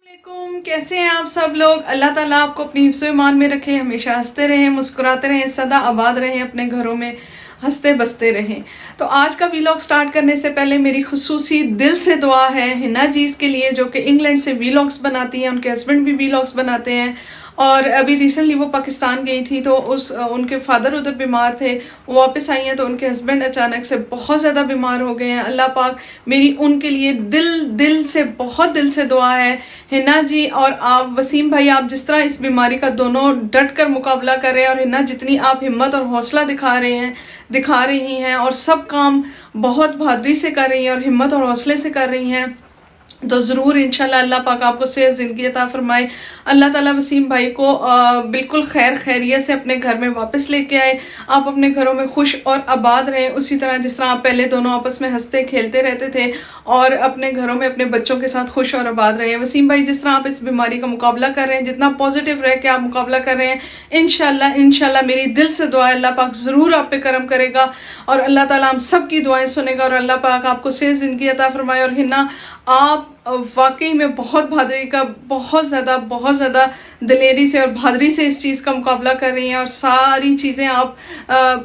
वालेकुम, कैसे हैं आप सब लोग। अल्लाह ताला आपको अपनी हिफ्ज़-ए-ईमान में रखे, हमेशा हंसते रहें, मुस्कुराते रहें, सदा आबाद रहें, अपने घरों में हंसते बसते रहें। तो आज का वीलॉग स्टार्ट करने से पहले मेरी खुसूसी दिल से दुआ है हिना जीज़ के लिए, जो कि इंग्लैंड से वीलॉग्स बनाती हैं। उनके हस्बैंड भी वीलॉग्स बनाते हैं और अभी रिसेंटली वो पाकिस्तान गई थी, तो उनके फादर उधर बीमार थे, वो वापस आई हैं, तो उनके हस्बैंड अचानक से बहुत ज़्यादा बीमार हो गए हैं। अल्लाह पाक मेरी उनके लिए दिल से बहुत दिल से दुआ है। हिना जी और आप वसीम भाई, आप जिस तरह इस बीमारी का दोनों डट कर मुकाबला कर रहे हैं, और हिना जितनी आप हिम्मत और हौसला दिखा रही हैं और सब काम बहुत बहादुरी से कर रही हैं और हिम्मत और हौसले से कर रही हैं, तो ज़रूर इंशाल्लाह अल्लाह पाक आपको सेहत ज़िंदगी अता फरमाए। अल्लाह ताला वसीम भाई को बिल्कुल खैरियत से अपने घर में वापस लेके आए। आप अपने घरों में खुश और आबाद रहें, उसी तरह जिस तरह आप पहले दोनों आपस में हंसते खेलते रहते थे, और अपने घरों में अपने बच्चों के साथ खुश और आबाद रहें। वसीम भाई, जिस तरह आप इस बीमारी का मुकाबला कर रहे हैं, जितना पॉजिटिव रह के आप मुकाबला कर रहे हैं, इंशाल्लाह मेरी दिल से दुआ है, अल्लाह पाक ज़रूर आप पे करम करेगा और अल्लाह ताला हम सब की दुआएं सुनेगा और अल्लाह पाक आपको सेहत ज़िंदगी अता फरमाए। और हिना, आप वाकई में बहुत बहादुरी का, बहुत ज़्यादा दिलेरी से और बहादुरी से इस चीज़ का मुकाबला कर रही हैं, और सारी चीज़ें आप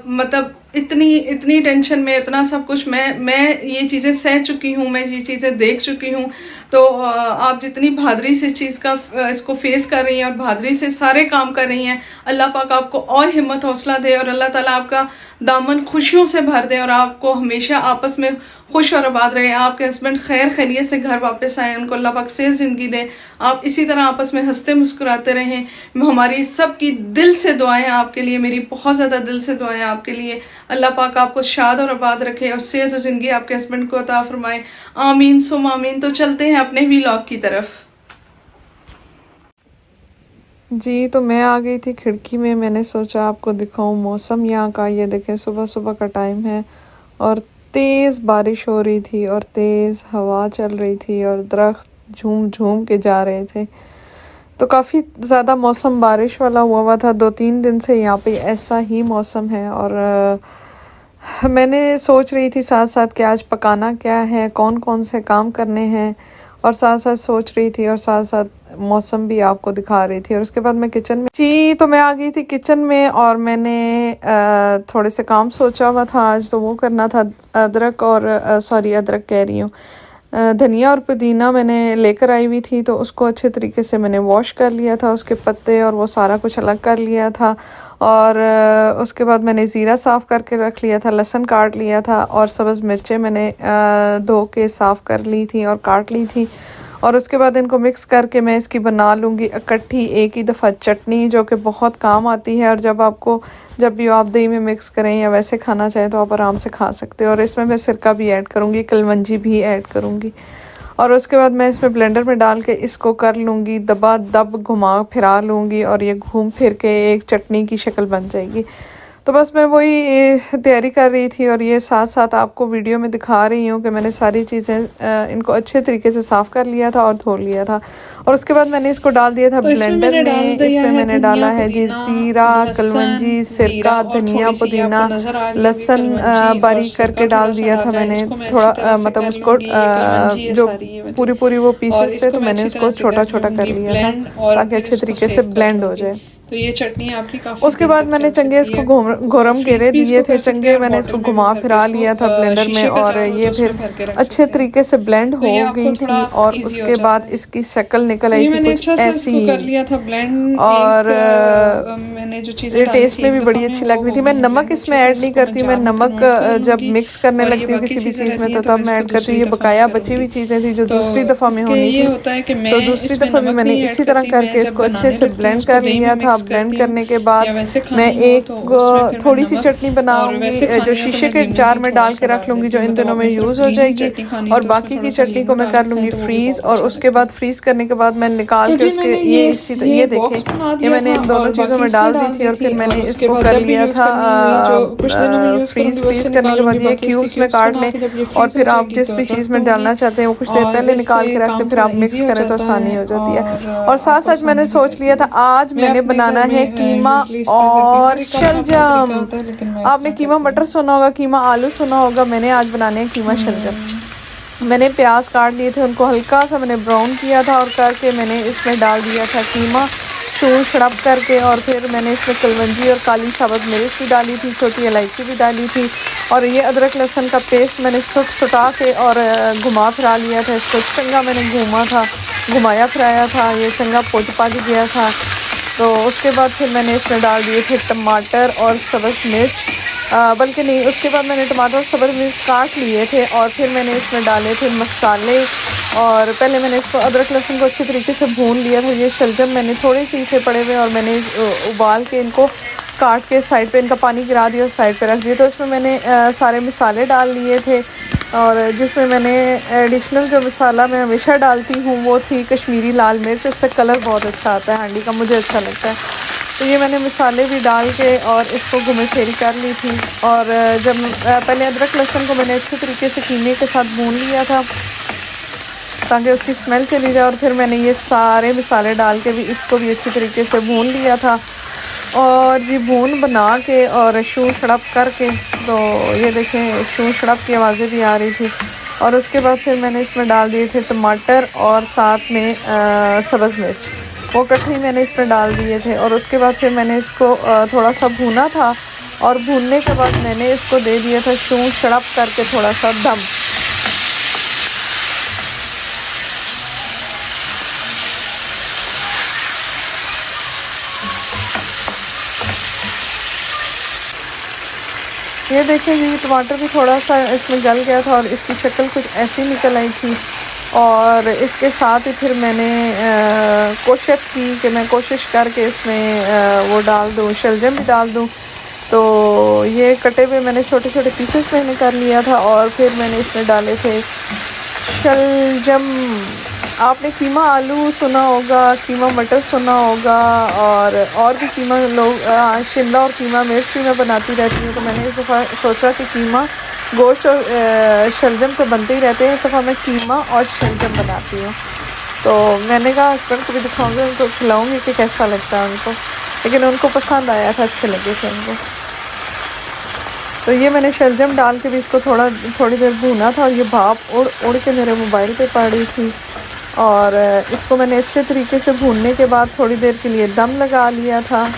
मतलब इतनी टेंशन में, इतना सब कुछ मैं ये चीज़ें सह चुकी हूँ, मैं ये चीज़ें देख चुकी हूँ। तो आप जितनी बहादुरी से इस चीज़ का इसको फेस कर रही हैं और बहादुरी से सारे काम कर रही हैं, अल्लाह पाक आपको और हिम्मत हौसला दे और अल्लाह ताला आपका दामन खुशियों से भर दे और आपको हमेशा आपस में खुश और आबाद रहे। आपके हस्बैंड खैरियत से घर वापस आए, उनको अल्लाह पाक सेहत ज़िंदगी दे, आप इसी तरह आपस में हंसते मुस्कुराते रहें। हमारी सब की दिल से दुआएं आपके लिए, मेरी बहुत ज़्यादा दिल से दुआएं आपके लिए। अल्लाह पाक आपको शाद और आबाद रखे और सेहत और ज़िंदगी आपके हस्बैंड को अता फरमाए। आमीन सुम आमीन। तो चलते हैं अपने व्लॉग की तरफ। जी, तो मैं आ गई थी खिड़की में, मैंने सोचा आपको दिखाऊं मौसम यहाँ का। ये देखें, सुबह सुबह का टाइम है और तेज़ बारिश हो रही थी और तेज़ हवा चल रही थी और दरख्त झूम झूम के जा रहे थे। तो काफ़ी ज़्यादा मौसम बारिश वाला हुआ था। 2-3 दिन से यहाँ पे ऐसा ही मौसम है। और मैंने सोच रही थी साथ साथ कि आज पकाना क्या है, कौन कौन से काम करने हैं, और साथ साथ सोच रही थी और साथ साथ मौसम भी आपको दिखा रही थी। और उसके बाद मैं किचन में जी, तो मैं आ गई थी किचन में और मैंने थोड़े से काम सोचा हुआ था आज, तो वो करना था। अदरक कह रही हूँ, धनिया और पुदीना मैंने लेकर आई हुई थी, तो उसको अच्छे तरीके से मैंने वॉश कर लिया था, उसके पत्ते और वो सारा कुछ अलग कर लिया था। और उसके बाद मैंने ज़ीरा साफ़ करके रख लिया था, लहसुन काट लिया था, और सब्ज़ मिर्चें मैंने धो के साफ़ कर ली थी और काट ली थी। और उसके बाद इनको मिक्स करके मैं इसकी बना लूँगी इकट्ठी एक ही दफ़ा चटनी, जो कि बहुत काम आती है। और जब भी आप दही में मिक्स करें या वैसे खाना चाहें तो आप आराम से खा सकते हो। और इसमें मैं सिरका भी ऐड करूँगी, कलवंजी भी ऐड करूँगी। और उसके बाद मैं इसमें ब्लेंडर में डाल के इसको कर लूँगी, दबा दब घुमा फिरा लूँगी, और ये घूम फिर के एक चटनी की शक्ल बन जाएगी। तो बस मैं वही तैयारी कर रही थी और ये साथ साथ आपको वीडियो में दिखा रही हूँ कि मैंने सारी चीज़ें इनको अच्छे तरीके से साफ़ कर लिया था और धो लिया था। और उसके बाद मैंने इसको डाल दिया था ब्लेंडर में। इसमें मैंने डाला है जी ज़ीरा, कलवंजी, सिरका, धनिया, पुदीना, लहसुन बारीक करके डाल दिया था मैंने। थोड़ा मतलब उसको जो पूरी वो पीसेस थे, तो मैंने उसको छोटा छोटा कर लिया था ताकि अच्छे तरीके से ब्लेंड हो जाए। तो ये चटनी आपकी काफी उसके बाद मैंने चंगे इसको घोरम घेरे दिए थे, चंगे मैंने इसको घुमा फिरा लिया था ब्लेंडर में, और ये फिर अच्छे तरीके से ब्लेंड हो गई थी। और उसके बाद इसकी शक्ल निकल आई थी कुछ ऐसी, और मैंने जो ये टेस्ट में भी बड़ी अच्छी लग रही थी। मैं नमक इसमें ऐड नहीं करती हूँ, मैं नमक जब मिक्स करने लगती हूँ किसी भी चीज़ में तो तब मैं ऐड करती हूँ। ये बकाया बची हुई चीज़ें थी जो दूसरी दफ़ा में होनी थी, तो दूसरी दफ़ा में मैंने इसी तरह करके इसको अच्छे से ब्लेंड कर लिया था। ब्लेंड करने के बाद मैं एक थोड़ी सी चटनी बनाऊंगी जो शीशे के जार में डाल के रख लूँगी, जो इन दिनों में यूज़ हो जाएगी, और बाकी की चटनी को मैं कर लूँगी फ्रीज़। और उसके बाद फ्रीज़ करने के बाद मैं निकाल के उसके ये देखें, ये मैंने इन दोनों चीज़ों में डाल दी थी और फिर मैंने इसको कर लिया था फ्रीज़ करने के बाद ये क्यूब्स में काट लें। और फिर आप जिस भी चीज़ में डालना चाहते हैं वो कुछ देर पहले निकाल के रखते हैं, फिर आप मिक्स करें तो आसानी हो जाती है। और साथ साथ मैंने सोच लिया था आज मैंने बनाना है कीमा और शलजम। आपने कीमा मटर सुना होगा, कीमा आलू सुना होगा, मैंने आज बनाने हैं कीमा शलजम। मैंने प्याज काट लिए थे, उनको हल्का सा मैंने ब्राउन किया था और करके मैंने इसमें डाल दिया था कीमा शूर शड़प करके। और फिर मैंने इसमें कलवंजी और काली साबुत मिर्च भी डाली थी, छोटी इलायची भी डाली थी। और ये अदरक लहसुन का पेस्ट मैंने सुटा के और घुमा फिरा लिया था। इसको चंगा मैंने घुमाया फिराया था, ये चंगा पोच पा के गया था। तो उसके बाद फिर मैंने इसमें डाल दिए थे टमाटर और सब्ज़ मिर्च, बल्कि नहीं, उसके बाद मैंने टमाटर और सब्ज़ मिर्च काट लिए थे और फिर मैंने इसमें डाले थे मसाले। और पहले मैंने इसको अदरक लहसुन को अच्छी तरीके से भून लिया था। ये शलजम मैंने थोड़े से थे पड़े हुए और मैंने उबाल के इनको काट के साइड पे इनका पानी गिरा दिया और साइड पे रख दिया। तो इसमें मैंने सारे मसाले डाल लिए थे और जिसमें मैंने एडिशनल जो मसाला मैं हमेशा डालती हूँ वो थी कश्मीरी लाल मिर्च। उससे कलर बहुत अच्छा आता है हांडी का, मुझे अच्छा लगता है। तो ये मैंने मसाले भी डाल के और इसको घुमे फेरी कर ली थी। और जब पहले अदरक लहसुन को मैंने अच्छे तरीके से कीमे के साथ भून लिया था ताकि उसकी स्मेल चली जाए। और फिर मैंने ये सारे मसाले डाल के भी इसको भी अच्छी तरीके से भून लिया था और ये भून बना के और शूर शड़प करके। तो ये देखें शूर शड़प की आवाज़ें भी आ रही थी। और उसके बाद फिर मैंने इसमें डाल दिए थे टमाटर और साथ में सब्ज़ मिर्च, वो इकट्ठे मैंने इसमें डाल दिए थे। और उसके बाद फिर मैंने इसको थोड़ा सा भूना था और भूनने के बाद मैंने इसको दे दिया था शूर शड़प करके थोड़ा सा दम। ये देखें जी टमाटर भी थोड़ा सा इसमें गल गया था और इसकी शक्ल कुछ ऐसी निकल आई थी। और इसके साथ ही फिर मैंने कोशिश की कि मैं कोशिश करके इसमें वो डाल दूँ, शलजम भी डाल दूँ। तो ये कटे हुए मैंने छोटे छोटे पीसेस मैंने कर लिया था और फिर मैंने इसमें डाले थे शलजम। आपने कीमा आलू सुना होगा, कीमा मटर सुना होगा और भी कीमा लोग शिमला और कीमा मिर्च भी मैं बनाती रहती हूँ। तो मैंने इस दफ़ा सोचा कि कीमा गोश्त और शलजम तो बनते ही रहते हैं, इस दफ़ा मैं कीमा और शलजम बनाती हूँ। तो मैंने कहा हस्बैंड को भी दिखाऊंगी, उनको खिलाऊंगी कि कैसा लगता है उनको, लेकिन उनको पसंद आया था, अच्छे लगे थे उनको। तो ये मैंने शलजम डाल के भी इसको थोड़ी देर भूना था और ये भाप उड़ उड़ के मेरे मोबाइल पे पड़ रही थी। और इसको मैंने अच्छे तरीके से भूनने के बाद थोड़ी देर के लिए दम लगा लिया था।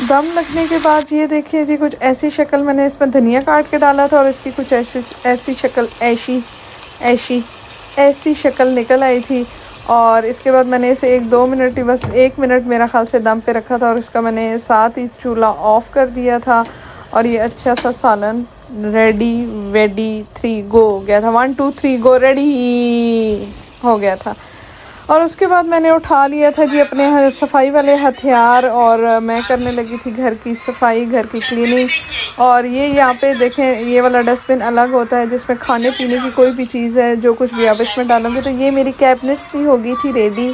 दम लगने के बाद ये देखिए जी कुछ ऐसी शक्ल, मैंने इसमें धनिया काट के डाला था और इसकी कुछ ऐसी शक्ल ऐसी शक्ल निकल आई थी। और इसके बाद मैंने इसे 1-2 मिनट ही, बस 1 मिनट मेरा ख्याल से दम पे रखा था और इसका मैंने साथ ही चूल्हा ऑफ़ कर दिया था। और ये अच्छा सा सालन रेडी 3 गो हो गया था, 1 2 3 गो रेडी हो गया था। और उसके बाद मैंने उठा लिया था जी अपने सफाई वाले हथियार और मैं करने लगी थी घर की सफाई, घर की क्लीनिंग। और ये यहाँ पे देखें, ये वाला डस्टबिन अलग होता है जिसमें खाने पीने की कोई भी चीज़ है, जो कुछ भी आप इसमें डालोगे। तो ये मेरी कैबिनेट्स भी हो गई थी रेडी,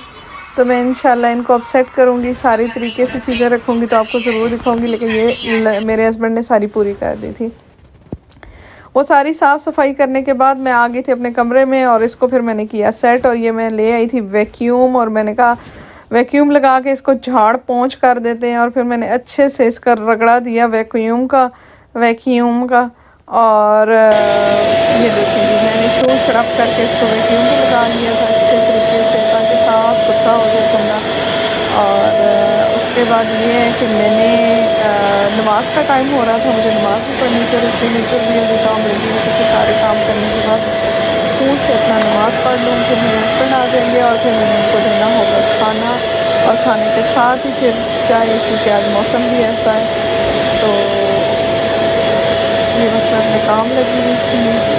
तो मैं इंशाल्लाह इनको अब सेट करूँगी, सारी तरीके से चीज़ें रखूँगी तो आपको ज़रूर दिखाऊँगी। लेकिन ये मेरे हस्बैंड ने सारी पूरी कर दी थी। वो सारी साफ़ सफाई करने के बाद मैं आ गई थी अपने कमरे में और इसको फिर मैंने किया सेट। और ये मैं ले आई थी वैक्यूम और मैंने कहा वैक्यूम लगा के इसको झाड़ पोंछ कर देते हैं। और फिर मैंने अच्छे से इसका रगड़ा दिया वैक्यूम का। और ये देखिए मैंने शोर शराब करके इसको वैक्यूम भी लगा लिया था अच्छे तरीके से ताकि साफ़ सुथरा हो जाए कमरा। और उसके बाद ये है कि मैंने नमाज़ का टाइम हो रहा था, मुझे नमाज़ भी पढ़नी थी और इसलिए नीचे भी जल्दी काम लगी हुई थी। सारे काम करने के बाद स्कूल से अपना नमाज़ पढ़ लूँ, फिर मेरे हस्बैंड आ जाएंगे और फिर मैंने उनको देना होगा खाना और खाने के साथ ही फिर चाय, क्योंकि आज मौसम भी ऐसा है। तो ये बस मैं अपने काम लगी हुई थी।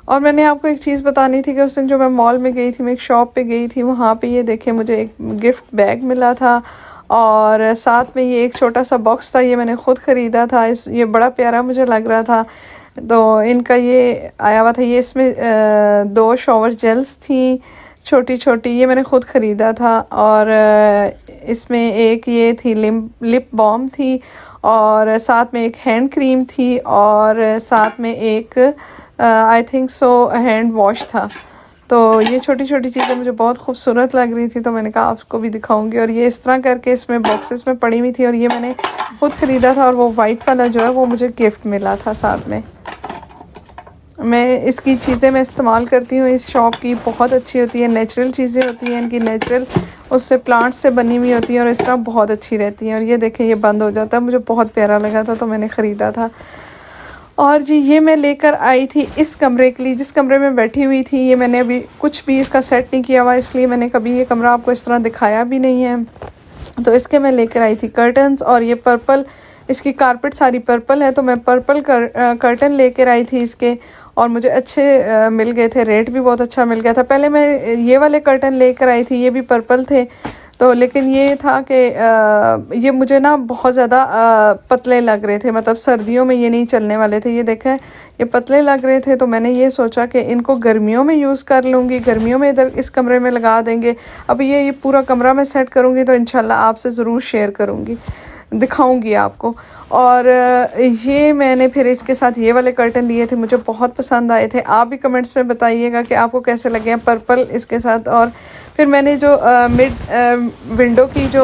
और मैंने आपको एक चीज़ बतानी थी कि उस दिन जो मैं मॉल में गई थी, मैं एक शॉप पे गई थी, वहाँ पे ये देखिए मुझे एक गिफ्ट बैग मिला था और साथ में ये एक छोटा सा बॉक्स था, ये मैंने ख़ुद ख़रीदा था। ये बड़ा प्यारा मुझे लग रहा था। तो इनका ये आया हुआ था, ये इसमें 2 शॉवर जेल्स थी, छोटी छोटी, ये मैंने ख़ुद ख़रीदा था। और इसमें एक ये थी लिप बाम थी, और साथ में एक हैंड क्रीम थी, और साथ में एक I think so hand wash था। तो ये छोटी छोटी चीज़ें मुझे बहुत खूबसूरत लग रही थी, तो मैंने कहा आपको भी दिखाऊंगी। और ये इस तरह करके इसमें बॉक्सेस में पड़ी हुई थी, और ये मैंने खुद ख़रीदा था। और वो वाइट वाला जो है वो मुझे गिफ्ट मिला था साथ में। मैं इसकी चीज़ें मैं इस्तेमाल करती हूँ, इस शॉप की बहुत अच्छी होती है, नेचुरल चीज़ें होती हैं इनकी, नेचुरल उससे प्लांट से बनी हुई होती हैं, और इस तरह बहुत अच्छी रहती हैं। और ये देखें ये बंद हो जाता है, मुझे बहुत प्यारा लगा था तो मैंने ख़रीदा था। और जी ये मैं लेकर आई थी इस कमरे के लिए, जिस कमरे में बैठी हुई थी। ये मैंने अभी कुछ भी इसका सेट नहीं किया हुआ, इसलिए मैंने कभी ये कमरा आपको इस तरह दिखाया भी नहीं है। तो इसके मैं लेकर आई थी कर्टन्स, और ये पर्पल, इसकी कारपेट सारी पर्पल है, तो मैं पर्पल कर्टन लेकर आई थी इसके। और मुझे अच्छे मिल गए थे, रेट भी बहुत अच्छा मिल गया था। पहले मैं ये वाले कर्टन लेकर आई थी, ये भी पर्पल थे, तो लेकिन ये था कि ये मुझे ना बहुत ज़्यादा पतले लग रहे थे, मतलब सर्दियों में ये नहीं चलने वाले थे। ये देखें ये पतले लग रहे थे, तो मैंने ये सोचा कि इनको गर्मियों में यूज़ कर लूँगी, गर्मियों में इधर इस कमरे में लगा देंगे। अब ये पूरा कमरा मैं सेट करूँगी तो इंशाल्लाह आपसे ज़रूर शेयर करूँगी, दिखाऊंगी आपको। और ये मैंने फिर इसके साथ ये वाले कर्टन लिए थे, मुझे बहुत पसंद आए थे। आप भी कमेंट्स में बताइएगा कि आपको कैसे लगे हैं पर्पल इसके साथ। और फिर मैंने जो विंडो की जो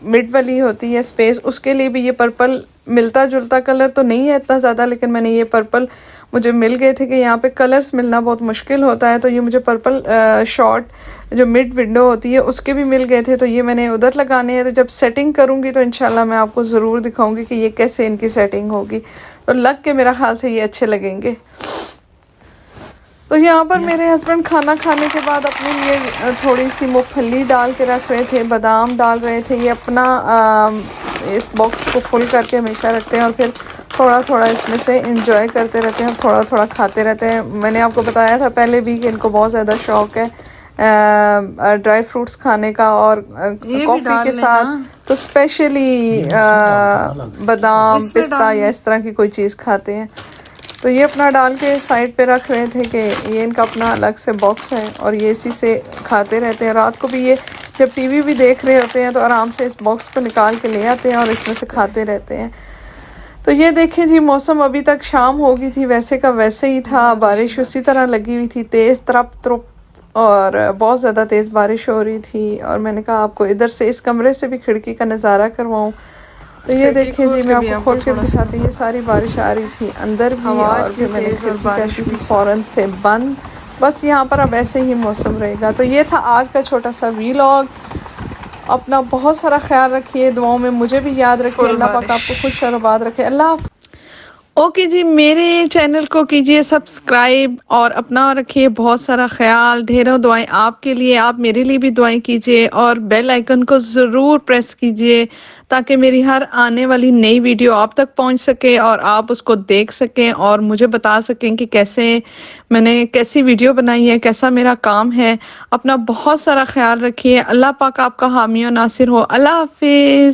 मिड वाली होती है स्पेस, उसके लिए भी ये पर्पल, मिलता जुलता कलर तो नहीं है इतना ज़्यादा, लेकिन मैंने ये पर्पल, मुझे मिल गए थे कि यहाँ पे कलर्स मिलना बहुत मुश्किल होता है, तो ये मुझे पर्पल शॉर्ट जो मिड विंडो होती है उसके भी मिल गए थे, तो ये मैंने उधर लगाने हैं। तो जब सेटिंग करूँगी तो इंशाल्लाह मैं आपको ज़रूर दिखाऊंगी कि ये कैसे इनकी सेटिंग होगी। तो लग के मेरा ख्याल से ये अच्छे लगेंगे। तो यहाँ पर मेरे हस्बैंड खाना खाने के बाद अपने लिए थोड़ी सी मूंगफली डाल के रख रहे थे, बादाम डाल रहे थे। ये अपना इस बॉक्स को फुल करके हमेशा रखते हैं, और फिर थोड़ा थोड़ा इसमें से इंजॉय करते रहते हैं, थोड़ा थोड़ा खाते रहते हैं। मैंने आपको बताया था पहले भी कि इनको बहुत ज़्यादा शौक़ है ड्राई फ्रूट्स खाने का, और कॉफ़ी के साथ तो स्पेशली बादाम, पिस्ता या इस तरह की कोई चीज़ खाते हैं। तो ये अपना डाल के साइड पे रख रहे थे कि ये इनका अपना अलग से बॉक्स है, और ये इसी से खाते रहते हैं। रात को भी ये जब टीवी भी देख रहे होते हैं तो आराम से इस बॉक्स को निकाल के ले आते हैं और इसमें से खाते रहते हैं। तो ये देखें जी, मौसम अभी तक शाम हो गई थी, वैसे का वैसे ही था, बारिश उसी तरह लगी हुई थी, तेज़ तरप तरप, और बहुत ज़्यादा तेज़ बारिश हो रही थी। और मैंने कहा आपको इधर से इस कमरे से भी खिड़की का नज़ारा करवाऊँ। तो ये देखें जी, मैं आपको खोल के दिखाती हूँ, ये सारी बारिश आ रही थी अंदर भी, और फिर मैंने खिड़की का फ़ौरन से बंद। बस यहाँ पर अब ऐसे ही मौसम रहेगा। तो ये था आज का छोटा सा वीलॉग। अपना बहुत सारा ख्याल रखिए, दुआओं में मुझे भी याद रखिए। अल्लाह पाक आपको खुश और आबाद रखे। अल्लाह। ओके जी, मेरे चैनल को कीजिए सब्सक्राइब, और अपना रखिए बहुत सारा ख्याल। ढेरों दुआएं आपके लिए, आप मेरे लिए भी दुआएं कीजिए, और बेल आइकन को ज़रूर प्रेस कीजिए ताकि मेरी हर आने वाली नई वीडियो आप तक पहुंच सके, और आप उसको देख सकें और मुझे बता सकें कि कैसे मैंने कैसी वीडियो बनाई है, कैसा मेरा काम है। अपना बहुत सारा ख्याल रखिए। अल्लाह पाक आपका हामी और नासिर हो। अल्लाह हाफिज़।